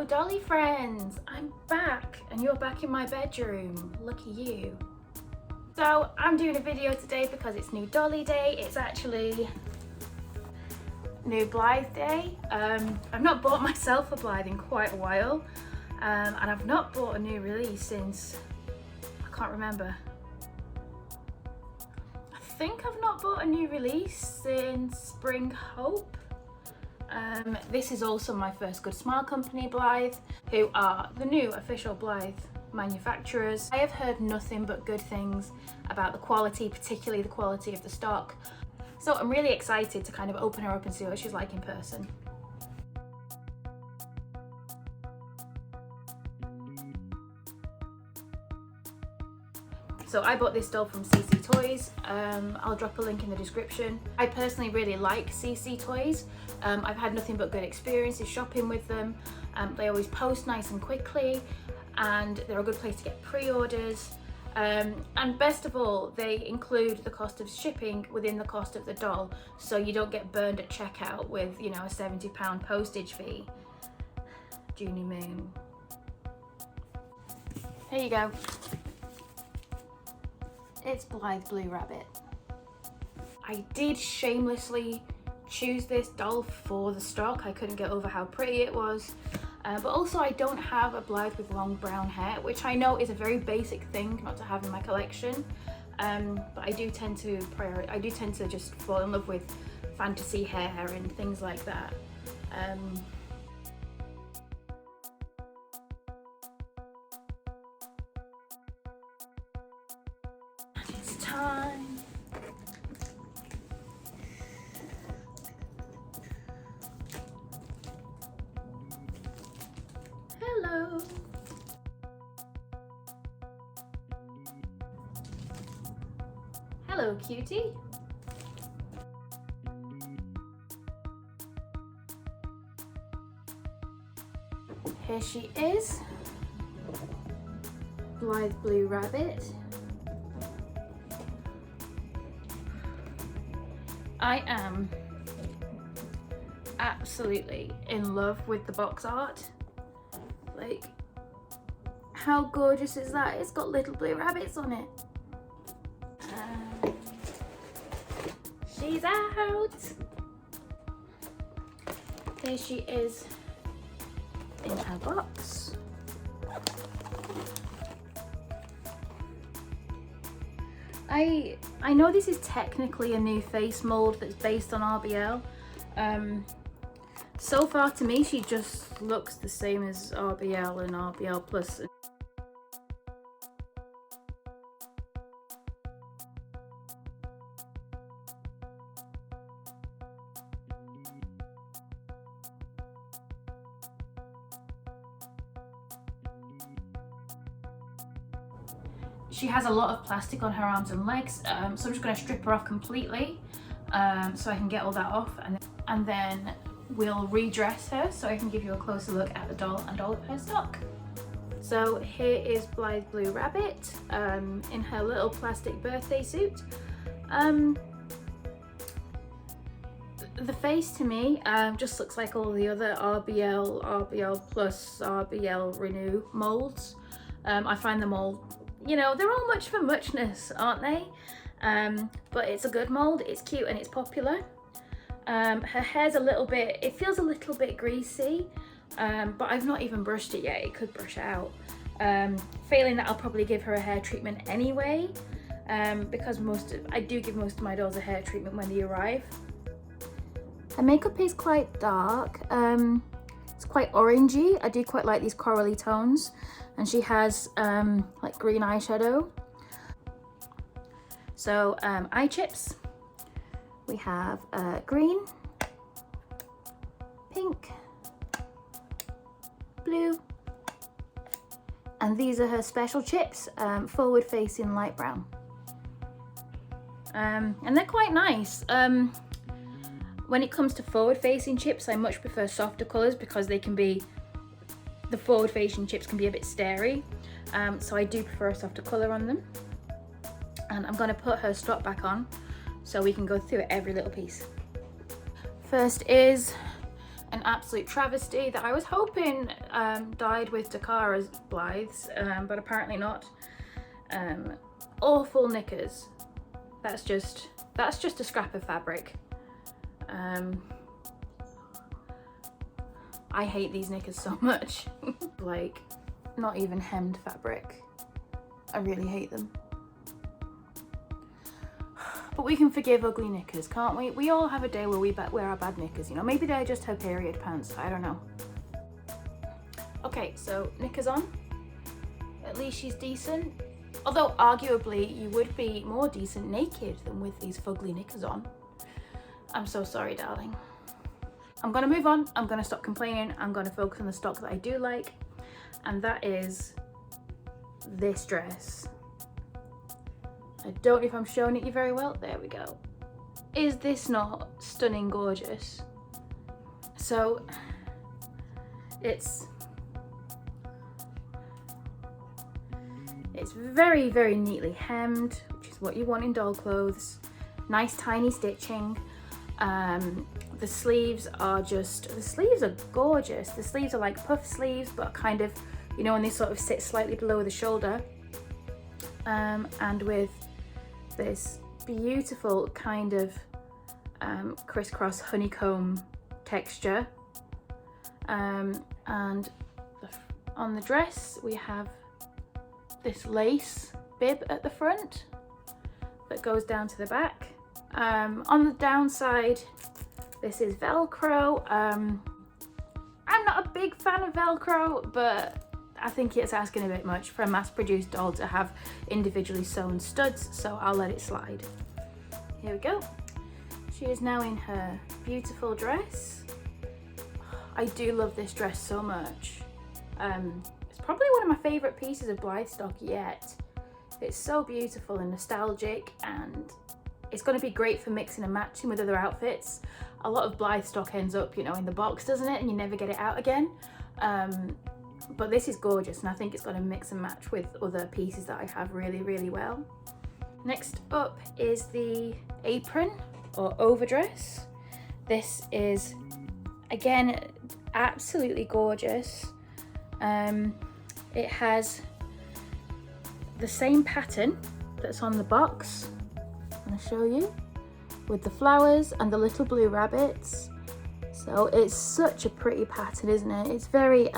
Hello Dolly friends, I'm back and you're back in my bedroom. Lucky you. So I'm doing a video today because it's new Dolly day. It's actually new Blythe day. I've not bought myself a Blythe in quite a while, and I've not bought a new release since, I can't remember. I think I've not bought a new release since Spring Hope. This is also my first Good Smile Company Blythe, who are the new official Blythe manufacturers. I have heard nothing but good things about the quality, particularly the quality of the stock. So I'm really excited to kind of open her up and see what she's like in person. So I bought this doll from CC Toys. I'll drop a link in the description. I personally really like CC Toys. I've had nothing but good experiences shopping with them. They always post nice and quickly, and they're a good place to get pre-orders. And best of all, they include the cost of shipping within the cost of the doll, so you don't get burned at checkout with, you know, a £70 postage fee. Junie Moon. Here you go. It's Blythe Blue Rabbit. I did shamelessly choose this doll for the stock. I couldn't get over how pretty it was. But also I don't have a Blythe with long brown hair, which I know is a very basic thing not to have in my collection. But I do tend to just fall in love with fantasy hair and things like that. It's time. Hello. Hello, cutie. Here she is, Blythe Blue Rabbit. I am absolutely in love with the box art. Like, how gorgeous is that? It's got little blue rabbits on it. She's out. Here she is in her box. I know this is technically a new face mold that's based on RBL. So far to me she just looks the same as RBL and RBL Plus. She has a lot of plastic on her arms and legs, so I'm just going to strip her off completely so I can get all that off, and then we'll redress her so I can give you a closer look at the doll and all of her stock. So here is Blythe Blue Rabbit in her little plastic birthday suit. The face to me just looks like all the other RBL, RBL Plus, RBL Renew molds. I find them all, you know, they're all much for muchness, aren't they? But it's a good mold, it's cute and it's popular. Her hair's a little bit, it feels a little bit greasy, but I've not even brushed it yet. It could brush out. Failing that, I'll probably give her a hair treatment anyway, because I do give most of my dolls a hair treatment when they arrive. Her makeup is quite dark. It's quite orangey. I do quite like these corally tones, and she has like green eyeshadow. So eye chips. We have green, pink, blue, and these are her special chips, forward facing light brown. And they're quite nice. When it comes to forward facing chips, I much prefer softer colours because they can be, the forward facing chips can be a bit starey. So I do prefer a softer colour on them. And I'm going to put her stock back on so we can go through every little piece. First is an an absolute travesty that I was hoping died with Takara's Blythes, but apparently not. Awful knickers. That's just a scrap of fabric. I hate these knickers so much. Like, not even hemmed fabric. I really hate them. But we can forgive ugly knickers, can't we? We all have a day where we wear our bad knickers, you know? Maybe they're just her period pants, I don't know. Okay, so knickers on. At least she's decent. Although arguably you would be more decent naked than with these fugly knickers on. I'm so sorry, darling. I'm gonna move on. I'm gonna stop complaining. I'm gonna focus on the stock that I do like. And that is this dress. I don't know if I'm showing it you very well. There we go. Is this not stunning gorgeous? So it's very, very neatly hemmed, which is what you want in doll clothes. Nice tiny stitching. The sleeves are gorgeous. The sleeves are like puff sleeves, but kind of, you know, when they sort of sit slightly below the shoulder. And with this beautiful kind of crisscross honeycomb texture. And on the dress we have this lace bib at the front that goes down to the back. On the downside, this is Velcro. I'm not a big fan of Velcro, but I think it's asking a bit much for a mass-produced doll to have individually sewn studs, so I'll let it slide. Here we go. She is now in her beautiful dress. I do love this dress so much. It's probably one of my favourite pieces of Blythe stock yet. It's so beautiful and nostalgic, and it's going to be great for mixing and matching with other outfits. A lot of Blythe stock ends up, you know, in the box, doesn't it? And you never get it out again. But this is gorgeous, and I think it's going to mix and match with other pieces that I have really, really well. Next up is the apron or overdress. This is, again, absolutely gorgeous. It has the same pattern that's on the box. I'm going to show you, with the flowers and the little blue rabbits. So it's such a pretty pattern, isn't it? It's very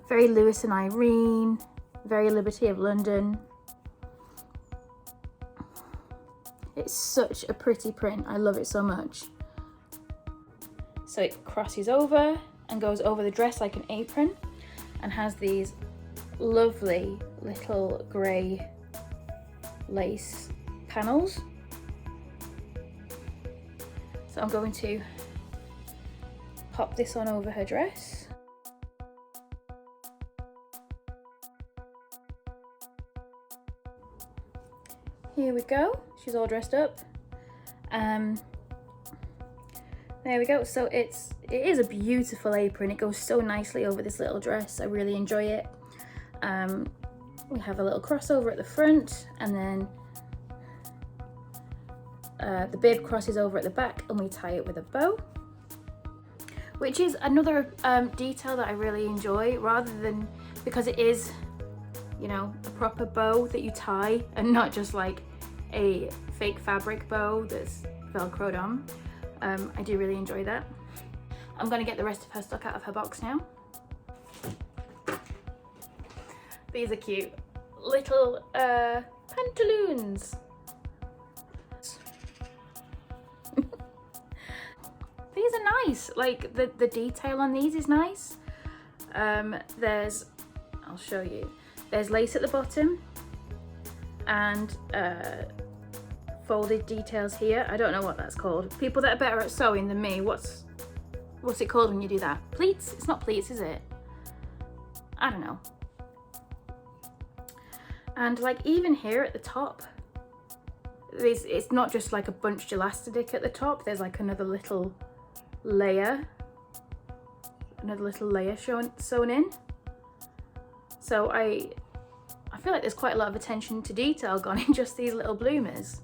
very Lewis and Irene, very Liberty of London. It's such a pretty print. I love it so much. So it crosses over and goes over the dress like an apron, and has these lovely little grey lace panels. So I'm going to pop this on over her dress. Here we go, she's all dressed up. There we go. So it is a beautiful apron. It goes so nicely over this little dress. I really enjoy it. We have a little crossover at the front, and then the bib crosses over at the back, and we tie it with a bow, which is another detail that I really enjoy, rather than, because it is, you know, a proper bow that you tie and not just like a fake fabric bow that's velcroed on. I do really enjoy that. I'm going to get the rest of her stock out of her box now. These are cute little pantaloons. These are nice, like the detail on these is nice. There's, I'll show you, there's lace at the bottom and folded details here. I don't know what that's called. People that are better at sewing than me, what's it called when you do that? Pleats? It's not pleats, is it? I don't know. And like even here at the top, it's not just like a bunched elastic at the top, there's like another little layer sewn in. So I feel like there's quite a lot of attention to detail gone in just these little bloomers.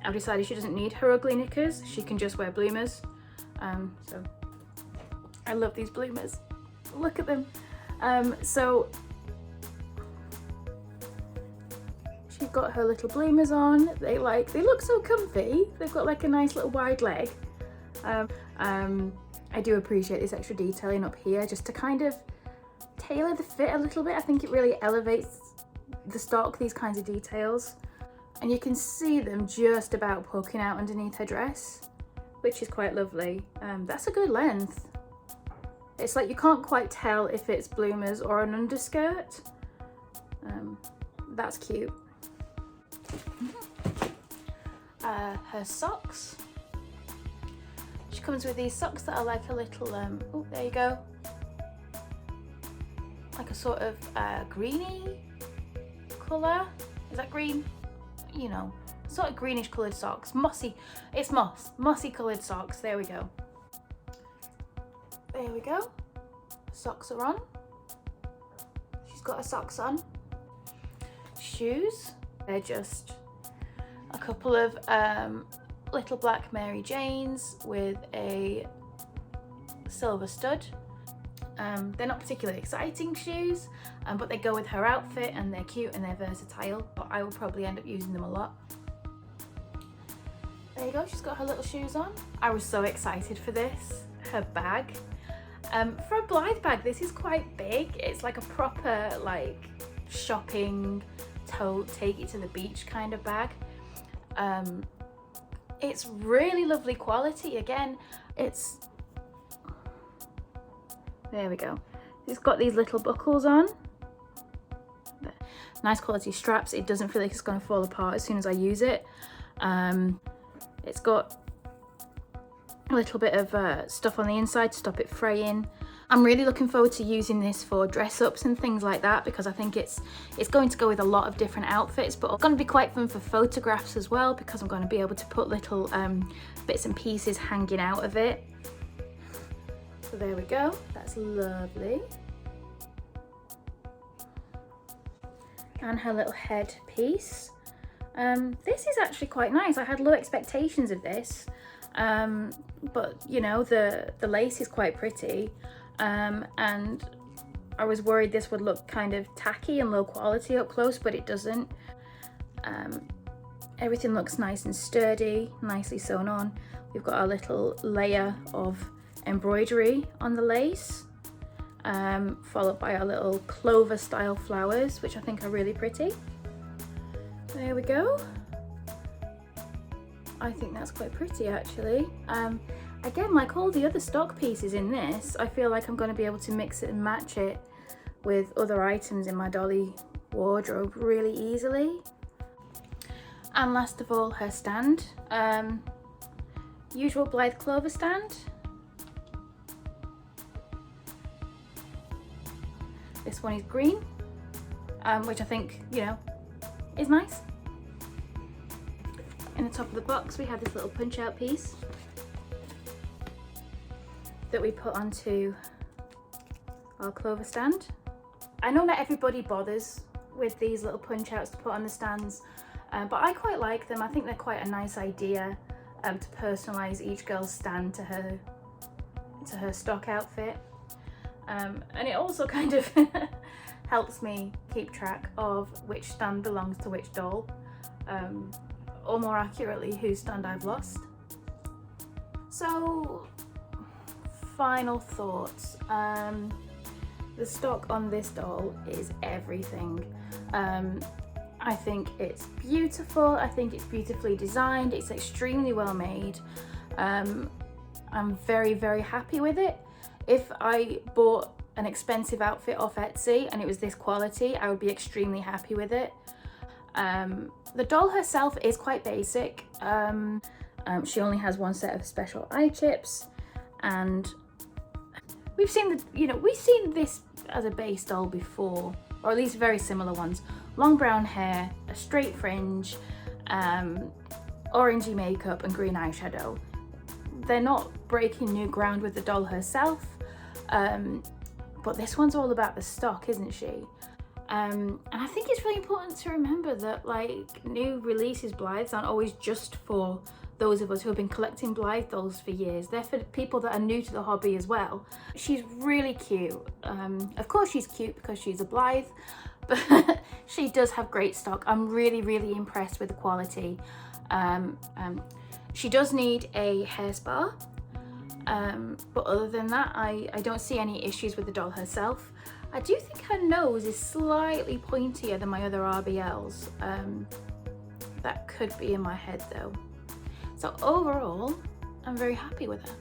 I've decided she doesn't need her ugly knickers, she can just wear bloomers. So I love these bloomers. Look at them. So she's got her little bloomers on. They look so comfy. They've got like a nice little wide leg. I do appreciate this extra detailing up here just to kind of tailor the fit a little bit. I think it really elevates the stock, these kinds of details. And you can see them just about poking out underneath her dress, which is quite lovely. That's a good length. It's like you can't quite tell if it's bloomers or an underskirt. That's cute. Her socks. She comes with these socks that are like a little, oh, there you go. Like a sort of greeny colour. Is that green? You know, sort of greenish coloured socks. Mossy, it's mossy coloured socks. There we go. There we go. Socks are on. She's got her socks on. Shoes. They're just a couple of little black Mary Janes with a silver stud. They're not particularly exciting shoes, but they go with her outfit and they're cute and they're versatile, but I will probably end up using them a lot. There you go, she's got her little shoes on. I was so excited for this. Her bag. For a Blythe bag, this is quite big. It's like a proper like shopping, tote, take it to the beach kind of bag. It's really lovely quality. Again, there we go. It's got these little buckles on. Nice quality straps. It doesn't feel like it's going to fall apart as soon as I use it. It's got a little bit of stuff on the inside to stop it fraying. I'm really looking forward to using this for dress ups and things like that, because I think it's going to go with a lot of different outfits, but it's going to be quite fun for photographs as well, because I'm going to be able to put little bits and pieces hanging out of it. So there we go, that's lovely. And her little head piece. This is actually quite nice. I had low expectations of this, but you know, the lace is quite pretty, and I was worried this would look kind of tacky and low quality up close, but it doesn't. Everything looks nice and sturdy, nicely sewn on. We've got a little layer of embroidery on the lace, followed by our little clover style flowers, which I think are really pretty. There we go. I think that's quite pretty actually. Again, like all the other stock pieces in this, I feel like I'm going to be able to mix it and match it with other items in my dolly wardrobe really easily. And last of all, her stand. Usual Blythe clover stand. This one is green, which I think, you know, is nice. In the top of the box we have this little punch out piece that we put onto our clover stand. I know not everybody bothers with these little punch outs to put on the stands, but I quite like them. I think they're quite a nice idea to personalise each girl's stand to her stock outfit. And it also kind of helps me keep track of which stand belongs to which doll, or more accurately, whose stand I've lost. So, final thoughts. The stock on this doll is everything. I think it's beautiful. I think it's beautifully designed. It's extremely well made. I'm very, very happy with it. If I bought an expensive outfit off Etsy and it was this quality, I would be extremely happy with it. The doll herself is quite basic. She only has one set of special eye chips, and we've seen this as a base doll before, or at least very similar ones. Long brown hair, a straight fringe, orangey makeup and green eyeshadow. They're not breaking new ground with the doll herself, but this one's all about the stock, isn't she? And I think it's really important to remember that like new releases Blythes aren't always just for those of us who have been collecting Blythe dolls for years. They're for people that are new to the hobby as well. She's really cute. Of course she's cute because she's a Blythe, but she does have great stock. I'm really, really impressed with the quality. She does need a hair spa, but other than that, I don't see any issues with the doll herself. I do think her nose is slightly pointier than my other RBLs. That could be in my head though. So overall, I'm very happy with her.